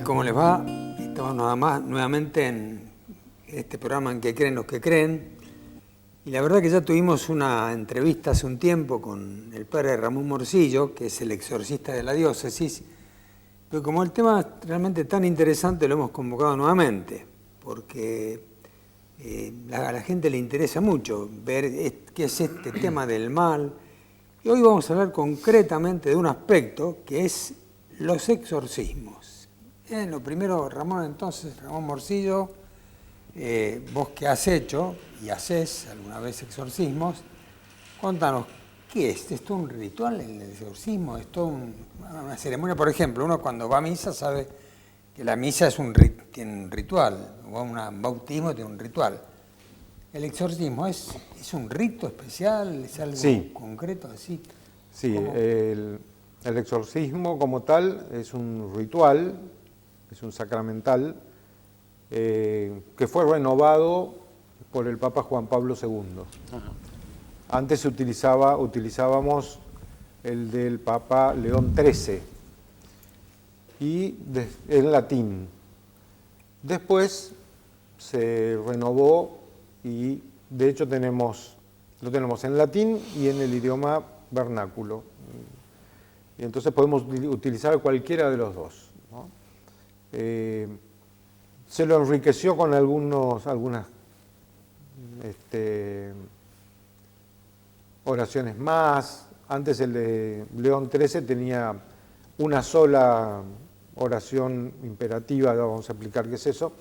¿Cómo les va? Estamos nuevamente en este programa En que creen los que creen. Y la verdad que ya tuvimos una entrevista hace un tiempo con el padre Ramón Morcillo, que es el exorcista de la diócesis. Pero como el tema es realmente tan interesante, lo hemos convocado nuevamente, porque a la gente le interesa mucho ver qué es este tema del mal. Y hoy vamos a hablar concretamente de un aspecto que es los exorcismos. Lo primero, Ramón Morcillo, vos que has hecho y haces alguna vez exorcismos, contanos, ¿qué es? ¿Es todo un ritual el exorcismo? ¿Es todo una ceremonia? Por ejemplo, uno cuando va a misa sabe que la misa tiene un ritual, o un bautismo tiene un ritual. ¿El exorcismo es un rito especial? ¿Es algo concreto así? Sí, el exorcismo como tal es un ritual, es un sacramental que fue renovado por el Papa Juan Pablo II. Ajá. Antes utilizábamos el del Papa León XIII y en latín. Después se renovó y de hecho lo tenemos en latín y en el idioma vernáculo. Y entonces podemos utilizar cualquiera de los dos, ¿no? Se lo enriqueció con algunas oraciones más. Antes el de León XIII tenía una sola oración imperativa, vamos a explicar qué es eso.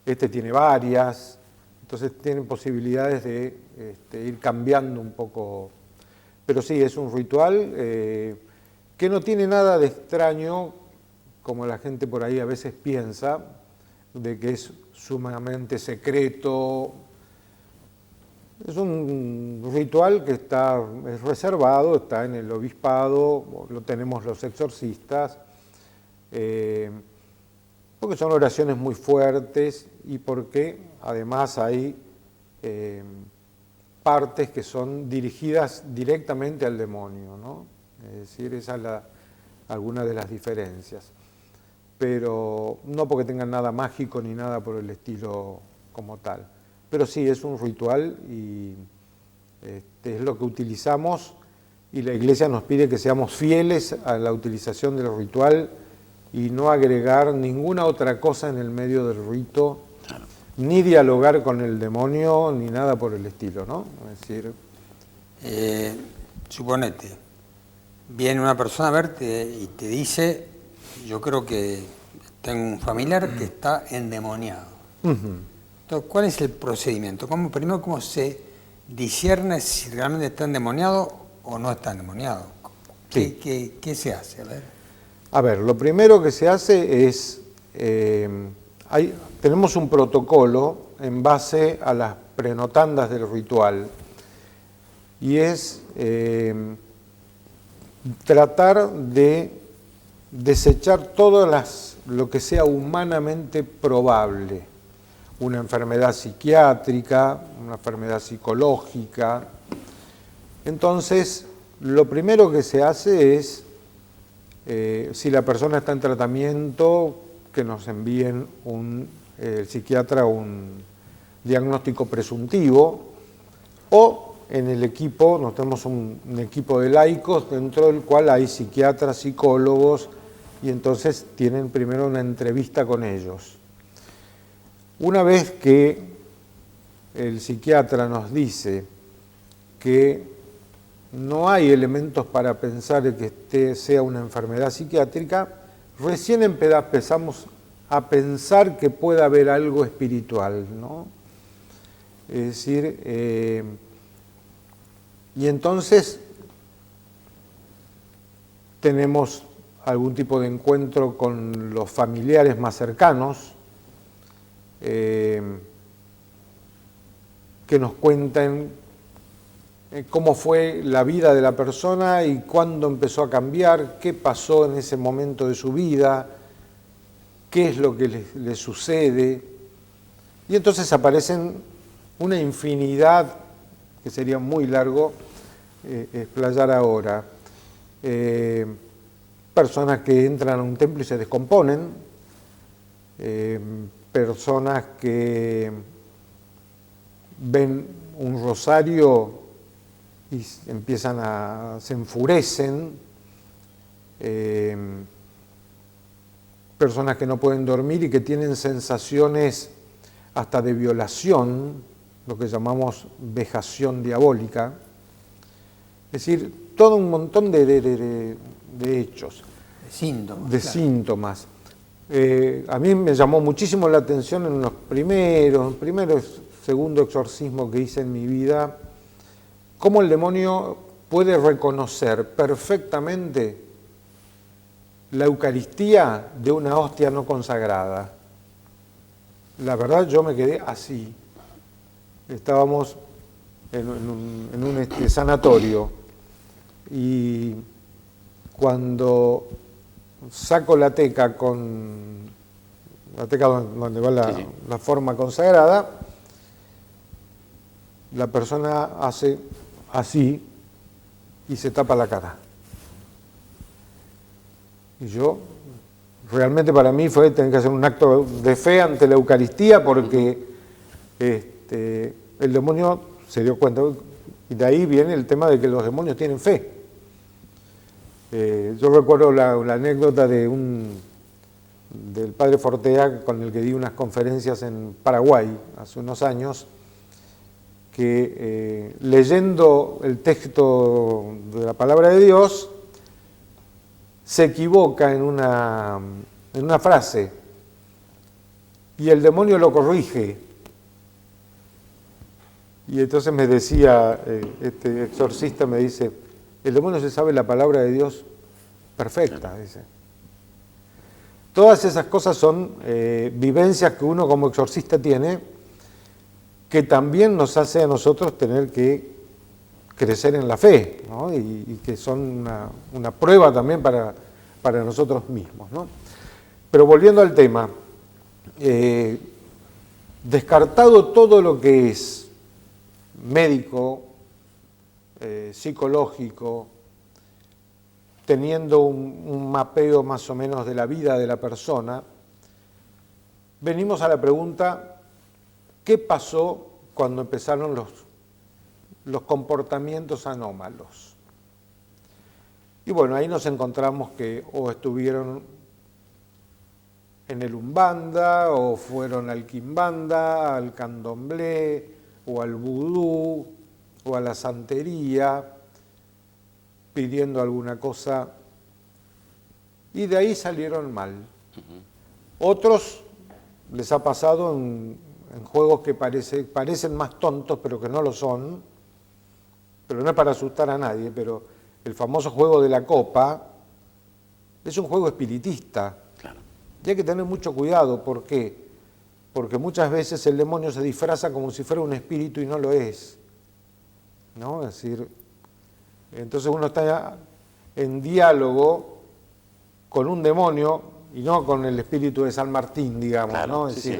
Este tiene varias, entonces tienen posibilidades de ir cambiando un poco. Pero sí, es un ritual que no tiene nada de extraño, como la gente por ahí a veces piensa, de que es sumamente secreto. Es un ritual que es reservado, está en el obispado, lo tenemos los exorcistas, porque son oraciones muy fuertes y porque además hay partes que son dirigidas directamente al demonio, ¿no? Es decir, esa es alguna de las diferencias. Pero no porque tengan nada mágico ni nada por el estilo como tal. Pero sí, es un ritual y es lo que utilizamos y la Iglesia nos pide que seamos fieles a la utilización del ritual y no agregar ninguna otra cosa en el medio del rito, claro, ni dialogar con el demonio ni nada por el estilo, ¿no? Es decir, suponete, viene una persona a verte y te dice: yo creo que tengo un familiar que está endemoniado. Entonces, ¿cuál es el procedimiento? Primero, ¿cómo se discierne si realmente está endemoniado o no está endemoniado? Sí. ¿Qué se hace? A ver, lo primero que se hace es, tenemos un protocolo en base a las prenotandas del ritual y es tratar de desechar todo lo que sea humanamente probable, una enfermedad psiquiátrica, una enfermedad psicológica. Entonces, lo primero que se hace es, si la persona está en tratamiento, que nos envíen el psiquiatra un diagnóstico presuntivo, o en el equipo, nosotros tenemos un equipo de laicos dentro del cual hay psiquiatras, psicólogos, y entonces tienen primero una entrevista con ellos. Una vez que el psiquiatra nos dice que no hay elementos para pensar que sea una enfermedad psiquiátrica, recién empezamos a pensar que puede haber algo espiritual, ¿no? Es decir, y entonces tenemos algún tipo de encuentro con los familiares más cercanos, que nos cuenten cómo fue la vida de la persona y cuándo empezó a cambiar, qué pasó en ese momento de su vida, qué es lo que le sucede. Y entonces aparecen una infinidad, que sería muy largo explayar ahora. Personas que entran a un templo y se descomponen, personas que ven un rosario y se enfurecen, personas que no pueden dormir y que tienen sensaciones hasta de violación, lo que llamamos vejación diabólica, es decir, todo un montón de hechos. Síntomas. Síntomas. A mí me llamó muchísimo la atención en los segundo exorcismo que hice en mi vida, cómo el demonio puede reconocer perfectamente la Eucaristía de una hostia no consagrada. La verdad yo me quedé así. Estábamos en un sanatorio y cuando saco la teca donde va la forma consagrada, la persona hace así y se tapa la cara. Y yo, realmente para mí fue tener que hacer un acto de fe ante la Eucaristía porque el demonio se dio cuenta, y de ahí viene el tema de que los demonios tienen fe. Yo recuerdo la anécdota del padre Fortea, con el que di unas conferencias en Paraguay hace unos años, que leyendo el texto de la palabra de Dios, se equivoca en una frase y el demonio lo corrige. Y entonces me decía, este exorcista me dice, el demonio se sabe la palabra de Dios perfecta, dice. Todas esas cosas son vivencias que uno como exorcista tiene, que también nos hace a nosotros tener que crecer en la fe, ¿no? y que son una prueba también para nosotros mismos, ¿no? Pero volviendo al tema, descartado todo lo que es médico, psicológico, teniendo un mapeo más o menos de la vida de la persona, venimos a la pregunta, ¿qué pasó cuando empezaron los comportamientos anómalos? Y bueno, ahí nos encontramos que o estuvieron en el Umbanda, o fueron al Quimbanda, al Candomblé, o al Vudú, o a la santería, pidiendo alguna cosa, y de ahí salieron mal. Otros les ha pasado en juegos que parecen más tontos, pero que no lo son, pero no es para asustar a nadie, pero el famoso juego de la copa es un juego espiritista. Claro. Y hay que tener mucho cuidado. ¿Por qué? Porque muchas veces el demonio se disfraza como si fuera un espíritu y no lo es, ¿no? Es decir, entonces uno está en diálogo con un demonio y no con el espíritu de San Martín, digamos, claro, ¿no? Es sí,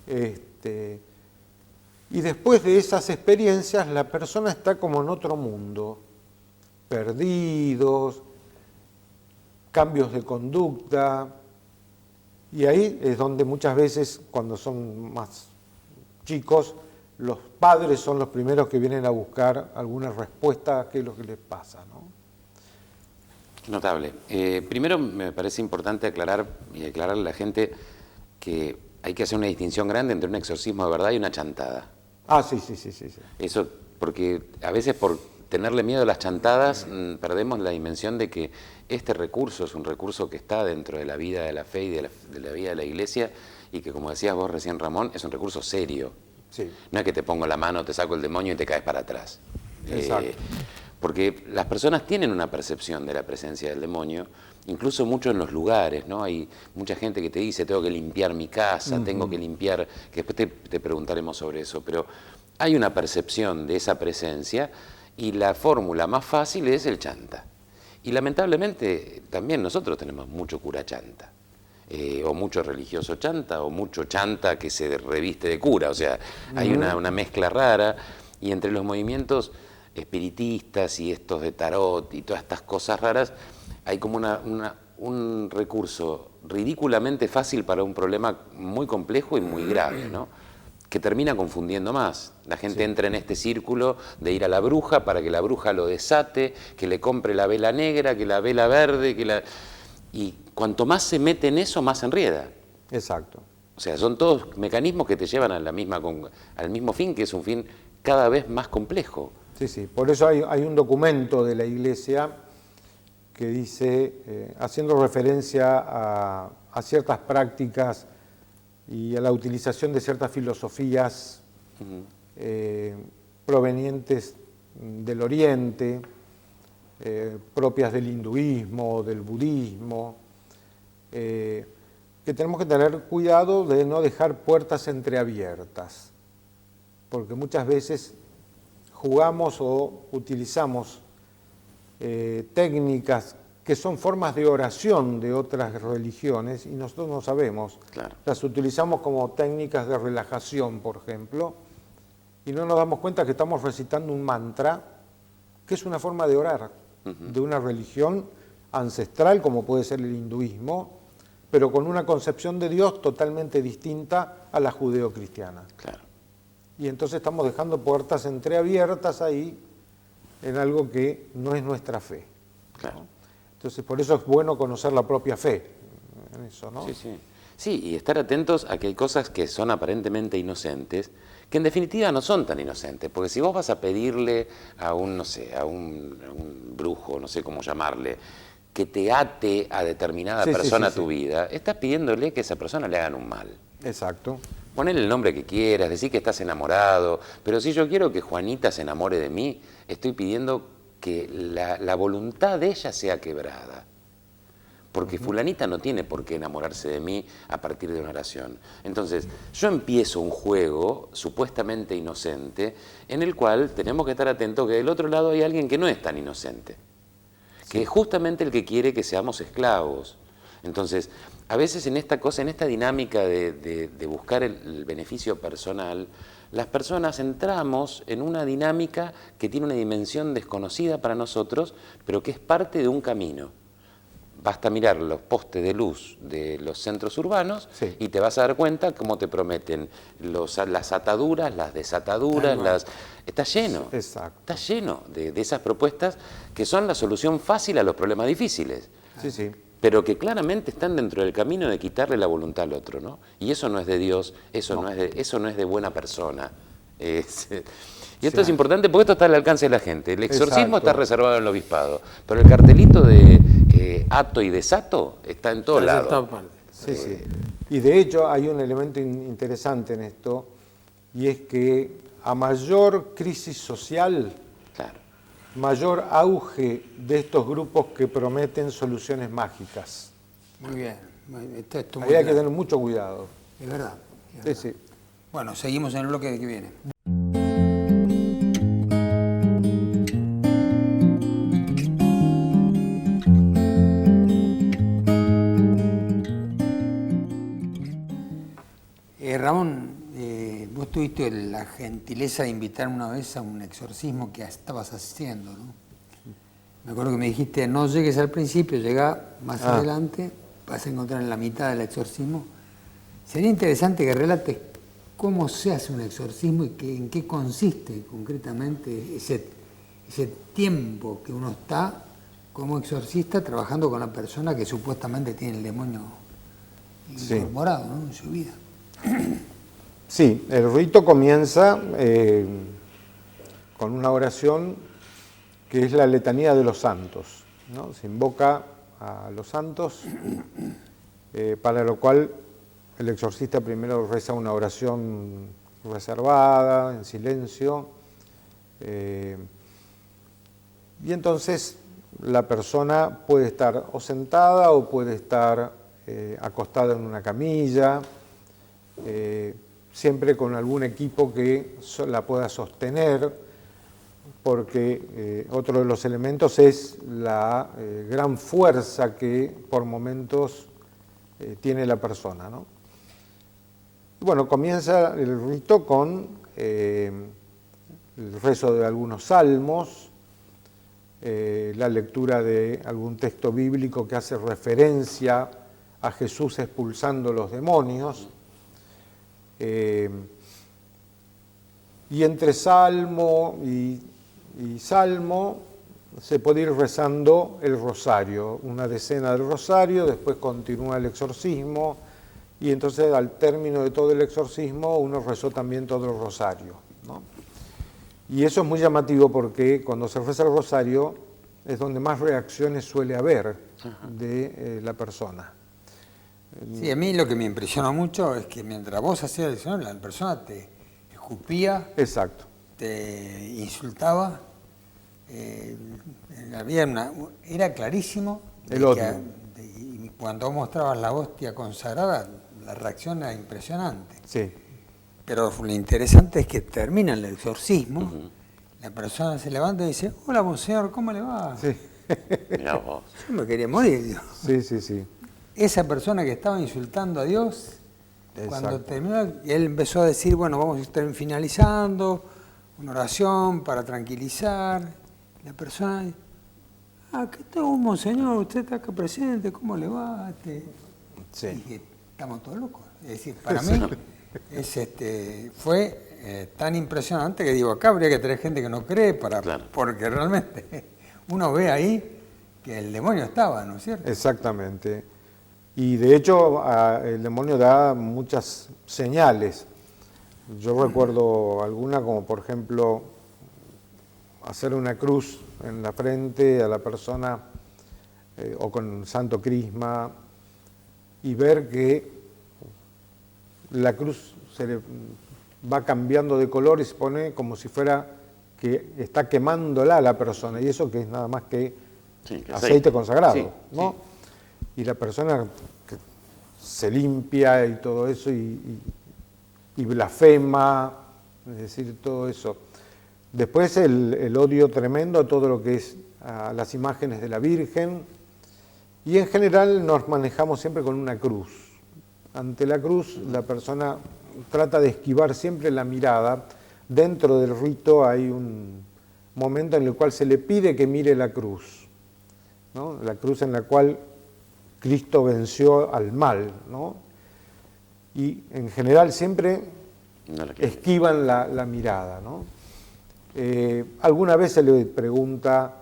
decir, y después de esas experiencias la persona está como en otro mundo, perdidos, cambios de conducta, y ahí es donde muchas veces, cuando son más chicos, los padres son los primeros que vienen a buscar alguna respuesta a qué es lo que les pasa, ¿no? Notable. Primero me parece importante aclararle a la gente que hay que hacer una distinción grande entre un exorcismo de verdad y una chantada. Ah, sí. Eso, porque a veces por tenerle miedo a las chantadas perdemos la dimensión de que este recurso es un recurso que está dentro de la vida de la fe y de la vida de la Iglesia, y que, como decías vos recién, Ramón, es un recurso serio. Sí. No es que te pongo la mano, te saco el demonio y te caes para atrás. Exacto. Porque las personas tienen una percepción de la presencia del demonio, incluso mucho en los lugares, ¿no? Hay mucha gente que te dice, tengo que limpiar mi casa, tengo que limpiar, que después te preguntaremos sobre eso, pero hay una percepción de esa presencia y la fórmula más fácil es el chanta. Y lamentablemente también nosotros tenemos mucho cura chanta, o mucho religioso chanta, o mucho chanta que se reviste de cura, o sea, hay una mezcla rara, y entre los movimientos espiritistas y estos de tarot y todas estas cosas raras, hay como un recurso ridículamente fácil para un problema muy complejo y muy grave, ¿no? Que termina confundiendo más. La gente entra en este círculo de ir a la bruja para que la bruja lo desate, que le compre la vela negra, que la vela verde, y cuanto más se mete en eso, más se enrieda. Exacto. O sea, son todos mecanismos que te llevan a al mismo fin, que es un fin cada vez más complejo. Sí, sí. Por eso hay un documento de la Iglesia que dice, haciendo referencia a ciertas prácticas y a la utilización de ciertas filosofías provenientes del Oriente, propias del hinduismo, del budismo, que tenemos que tener cuidado de no dejar puertas entreabiertas, porque muchas veces jugamos o utilizamos técnicas que son formas de oración de otras religiones y nosotros no sabemos. Claro. Las utilizamos como técnicas de relajación, por ejemplo, y no nos damos cuenta que estamos recitando un mantra, que es una forma de orar, de una religión ancestral, como puede ser el hinduismo, pero con una concepción de Dios totalmente distinta a la judeocristiana. Claro. Y entonces estamos dejando puertas entreabiertas ahí en algo que no es nuestra fe. Claro. Entonces, por eso es bueno conocer la propia fe en eso, ¿no? Sí, sí. Sí, y estar atentos a que hay cosas que son aparentemente inocentes, que en definitiva no son tan inocentes, porque si vos vas a pedirle a un, no sé, a un brujo, no sé cómo llamarle, que te ate a determinada persona a tu vida, estás pidiéndole que a esa persona le hagan un mal. Exacto. Ponele el nombre que quieras, decir que estás enamorado, pero si yo quiero que Juanita se enamore de mí, estoy pidiendo que la voluntad de ella sea quebrada. Porque fulanita no tiene por qué enamorarse de mí a partir de una oración. Entonces, yo empiezo un juego supuestamente inocente, en el cual tenemos que estar atentos que del otro lado hay alguien que no es tan inocente, que es justamente el que quiere que seamos esclavos. Entonces, a veces en esta cosa, en esta dinámica de buscar el beneficio personal, las personas entramos en una dinámica que tiene una dimensión desconocida para nosotros, pero que es parte de un camino. Basta mirar los postes de luz de los centros urbanos y te vas a dar cuenta cómo te prometen las ataduras, las desataduras, está lleno, está lleno de esas propuestas que son la solución fácil a los problemas difíciles. Sí, sí. Pero que claramente están dentro del camino de quitarle la voluntad al otro, ¿no? Y eso no es de Dios, eso no es de buena persona. Y esto es importante porque esto está al alcance de la gente. El exorcismo está reservado en el obispado, pero el cartelito de ato y desato está en todos lados. Sí, sí. Y de hecho hay un elemento interesante en esto, y es que a mayor crisis social, mayor auge de estos grupos que prometen soluciones mágicas. Muy bien. Ahí hay que tener mucho cuidado. Es verdad. Sí, sí. Bueno, seguimos en el bloque que viene. Ramón, vos tuviste la gentileza de invitarme una vez a un exorcismo que estabas haciendo, ¿no? Me acuerdo que me dijiste, no llegues al principio, llega más adelante, vas a encontrar en la mitad del exorcismo. Sería interesante que relates cómo se hace un exorcismo y en qué consiste concretamente ese tiempo que uno está como exorcista trabajando con la persona que supuestamente tiene el demonio incorporado, ¿no?, en su vida. Sí, el rito comienza con una oración que es la letanía de los santos, ¿no? Se invoca a los santos, para lo cual el exorcista primero reza una oración reservada, en silencio, y entonces la persona puede estar o sentada o puede estar acostada en una camilla, siempre con algún equipo que la pueda sostener, porque otro de los elementos es la gran fuerza que por momentos tiene la persona, ¿no? Y bueno, comienza el rito con el rezo de algunos salmos, la lectura de algún texto bíblico que hace referencia a Jesús expulsando los demonios, y entre salmo y salmo se puede ir rezando el rosario, una decena del rosario, después continúa el exorcismo, y entonces al término de todo el exorcismo uno rezó también todo el rosario, ¿no? Y eso es muy llamativo porque cuando se reza el rosario es donde más reacciones suele haber de la persona. Sí, a mí lo que me impresionó mucho es que mientras vos hacías el exorcismo, la persona te escupía, Exacto. te insultaba, era clarísimo. El odio. Y cuando vos mostrabas la hostia consagrada, la reacción era impresionante. Sí. Pero lo interesante es que termina el exorcismo, la persona se levanta y dice, hola, monseñor, ¿cómo le va? Sí. Mirá vos. Yo me quería morir, digo. Sí, sí, sí. Esa persona que estaba insultando a Dios, cuando Exacto. terminó, él empezó a decir, bueno, vamos a estar finalizando, una oración para tranquilizar. La persona, ¿qué tal, monseñor? Usted está acá presente, ¿cómo le va? Sí. Y dije, estamos todos locos. Es decir, para mí fue tan impresionante que digo, acá habría que tener gente que no cree, Claro. porque realmente uno ve ahí que el demonio estaba, ¿no es cierto? Exactamente. Y de hecho el demonio da muchas señales. Yo recuerdo alguna como por ejemplo hacer una cruz en la frente a la persona o con santo crisma y ver que la cruz se le va cambiando de color y se pone como si fuera que está quemándola a la persona, y eso que es nada más que Sí, que aceite consagrado, Sí, ¿no? Y la persona que se limpia y todo eso y blasfema, es decir, todo eso. Después el odio tremendo a todo lo que es a las imágenes de la Virgen, y en general nos manejamos siempre con una cruz. Ante la cruz la persona trata de esquivar siempre la mirada. Dentro del rito hay un momento en el cual se le pide que mire la cruz, ¿no? La cruz en la cual Cristo venció al mal, ¿no? Y en general siempre No la quiero. esquivan la mirada, ¿no? Alguna vez se le pregunta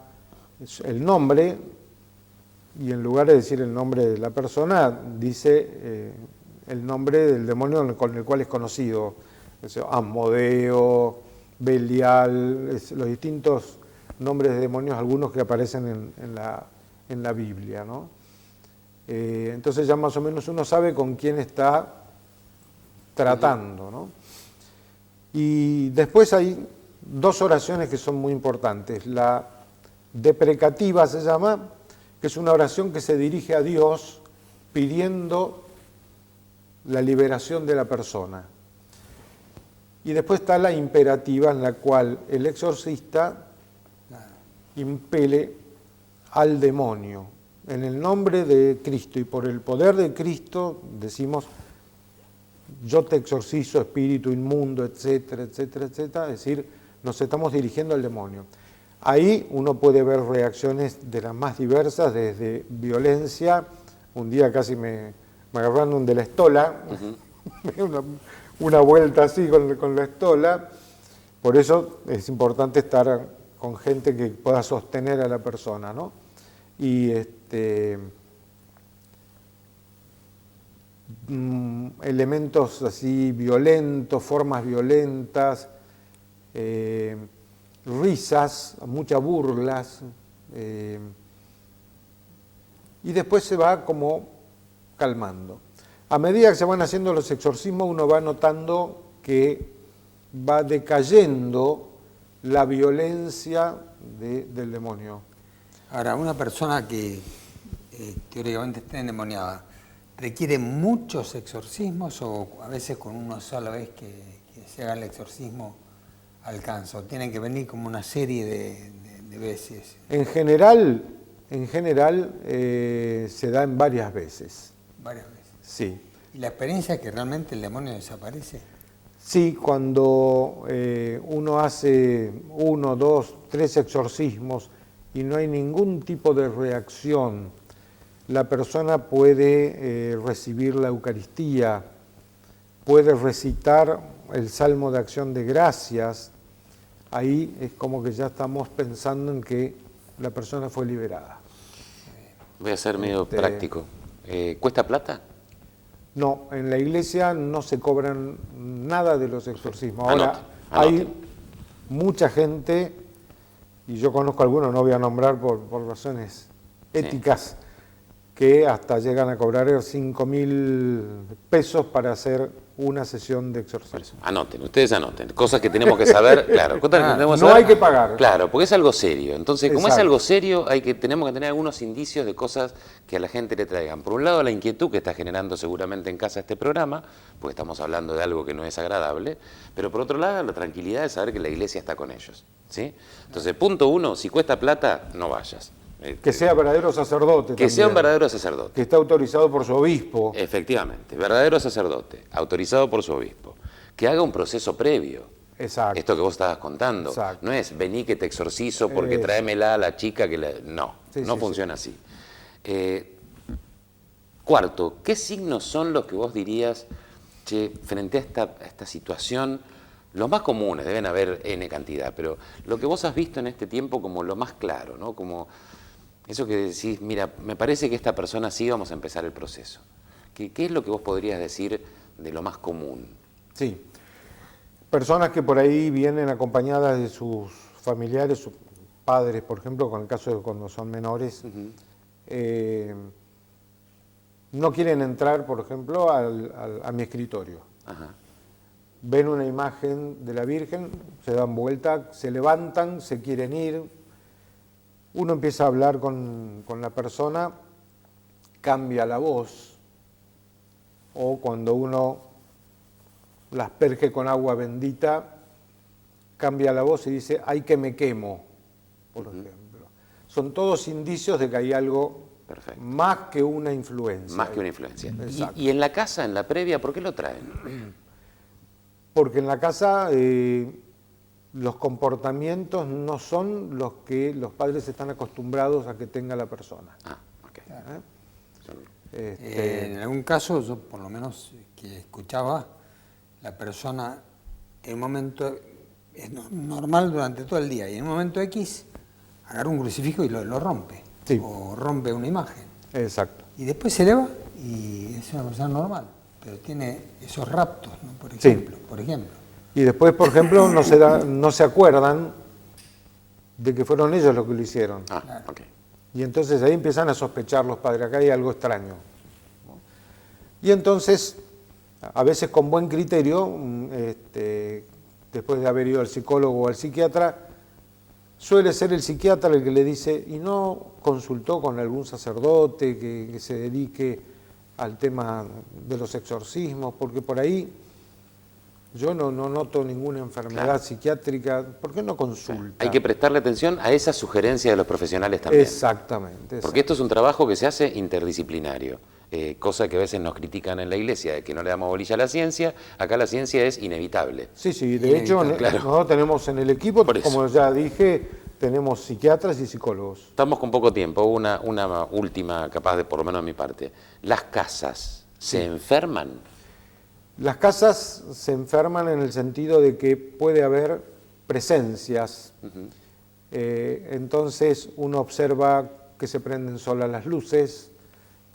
el nombre y en lugar de decir el nombre de la persona, dice el nombre del demonio con el cual es conocido. Asmodeo, Belial, los distintos nombres de demonios, algunos que aparecen en la Biblia, ¿no? Entonces ya más o menos uno sabe con quién está tratando, ¿no? Y después hay dos oraciones que son muy importantes. La deprecativa se llama, que es una oración que se dirige a Dios pidiendo la liberación de la persona. Y después está la imperativa, en la cual el exorcista impele al demonio. En el nombre de Cristo y por el poder de Cristo decimos, yo te exorcizo, espíritu inmundo, etcétera, etcétera, etcétera. Es decir, nos estamos dirigiendo al demonio. Ahí uno puede ver reacciones de las más diversas, desde violencia. Un día casi me agarraron de la estola, una vuelta así con la estola. Por eso es importante estar con gente que pueda sostener a la persona, ¿no? Y elementos así violentos, formas violentas, risas, muchas burlas, y después se va como calmando. A medida que se van haciendo los exorcismos, uno va notando que va decayendo la violencia del demonio. Ahora, una persona que teóricamente está endemoniada, ¿requiere muchos exorcismos o a veces con una sola vez que se haga el exorcismo alcanza? ¿O tienen que venir como una serie de veces? En general se da en varias veces. Varias veces. Sí. ¿Y la experiencia es que realmente el demonio desaparece? Sí, cuando uno hace 1, 2, 3 exorcismos y no hay ningún tipo de reacción, la persona puede recibir la Eucaristía, puede recitar el Salmo de Acción de Gracias, ahí es como que ya estamos pensando en que la persona fue liberada. Voy a ser medio práctico. ¿Cuesta plata? No, en la iglesia no se cobran nada de los exorcismos. Ahora, Anote. hay mucha gente, y yo conozco algunos, no voy a nombrar por razones éticas, que hasta llegan a cobrar 5.000 pesos para hacer una sesión de exorcismo. Anoten, ustedes anoten. Cosas que tenemos que saber, claro. Cosas que tenemos que no saber. hay que pagar. Claro, porque es algo serio. Entonces, como es Exacto. algo serio, tenemos que tener algunos indicios de cosas que a la gente le traigan. Por un lado, la inquietud que está generando seguramente en casa este programa, porque estamos hablando de algo que no es agradable, pero por otro lado, la tranquilidad de saber que la iglesia está con ellos, ¿sí? Entonces, punto 1, si cuesta plata, no vayas. Que sea verdadero sacerdote. Que sea un también, verdadero sacerdote. que está autorizado por su obispo. Efectivamente, verdadero sacerdote, autorizado por su obispo. Que haga un proceso previo. Exacto. Esto que vos estabas contando. Exacto. No es vení que te exorcizo porque tráemela a la chica que la... No, Sí, no sí, funciona así. Cuarto, ¿qué signos son los que vos dirías, che, frente a esta situación, los más comunes, deben haber N cantidad, pero lo que vos has visto en este tiempo como lo más claro, ¿no? Como eso que decís, mira, me parece que esta persona sí, vamos a empezar el proceso. ¿Qué es lo que vos podrías decir de lo más común? Sí. Personas que por ahí vienen acompañadas de sus familiares, sus padres, por ejemplo, con el caso de cuando son menores, no quieren entrar, por ejemplo, a mi escritorio. Ajá. Ven una imagen de la Virgen, se dan vuelta, se levantan, se quieren ir. Uno empieza a hablar con la persona, cambia la voz, o cuando uno la asperge con agua bendita, cambia la voz y dice, ay que me quemo, por ejemplo. Son todos indicios de que hay algo Perfecto. más que una influencia. Más que una influencia. Exacto. Y en la casa, en la previa, ¿por qué lo traen? Porque en la casa los comportamientos no son los que los padres están acostumbrados a que tenga la persona. Ah, ok. En algún caso, yo por lo menos que escuchaba, la persona en un momento es normal durante todo el día y en un momento X agarra un crucifijo y lo rompe. Sí. O rompe una imagen. Exacto. Y después se eleva y es una persona normal, pero tiene esos raptos, ¿no? Por ejemplo. Y después, por ejemplo, no se acuerdan de que fueron ellos los que lo hicieron. Ah, Claro. ok. Y entonces ahí empiezan a sospechar los padres, acá hay algo extraño. Y entonces, a veces con buen criterio, después de haber ido al psicólogo o al psiquiatra, suele ser el psiquiatra el que le dice, ¿y no consultó con algún sacerdote que se dedique al tema de los exorcismos? Porque por ahí yo no noto ninguna enfermedad psiquiátrica. ¿Por qué no consulta? Hay que prestarle atención a esa sugerencia de los profesionales también. Exactamente. Porque esto es un trabajo que se hace interdisciplinario, cosa que a veces nos critican en la iglesia, de que no le damos bolilla a la ciencia. Acá la ciencia es inevitable. Sí, de hecho, Claro. nosotros tenemos en el equipo, Por eso. como ya dije, tenemos psiquiatras y psicólogos. Estamos con poco tiempo, una última, capaz de por lo menos de mi parte. ¿Las casas se enferman? Las casas se enferman en el sentido de que puede haber presencias. Entonces uno observa que se prenden solas las luces,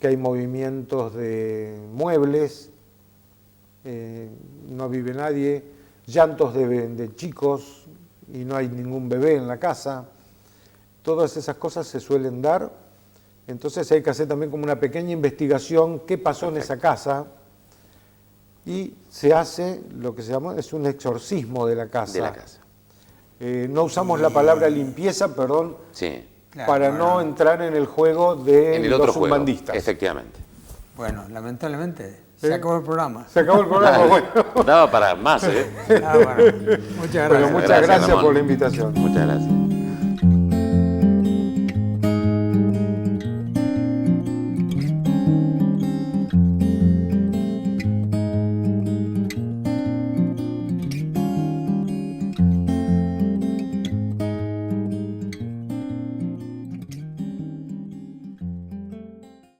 que hay movimientos de muebles, no vive nadie, llantos de chicos y no hay ningún bebé en la casa. Todas esas cosas se suelen dar. Entonces hay que hacer también como una pequeña investigación, qué pasó en esa casa. Y se hace lo que se llama, es un exorcismo de la casa. De la casa. No usamos la palabra limpieza, Sí. Claro, para no entrar en el juego de En el otro los juego, umbandistas. efectivamente. Bueno, lamentablemente se acabó el programa. Se acabó el programa. Bueno, Daba para más, ¿eh? Bueno, muchas gracias. Bueno, muchas gracias Ramón. por la invitación. Muchas gracias.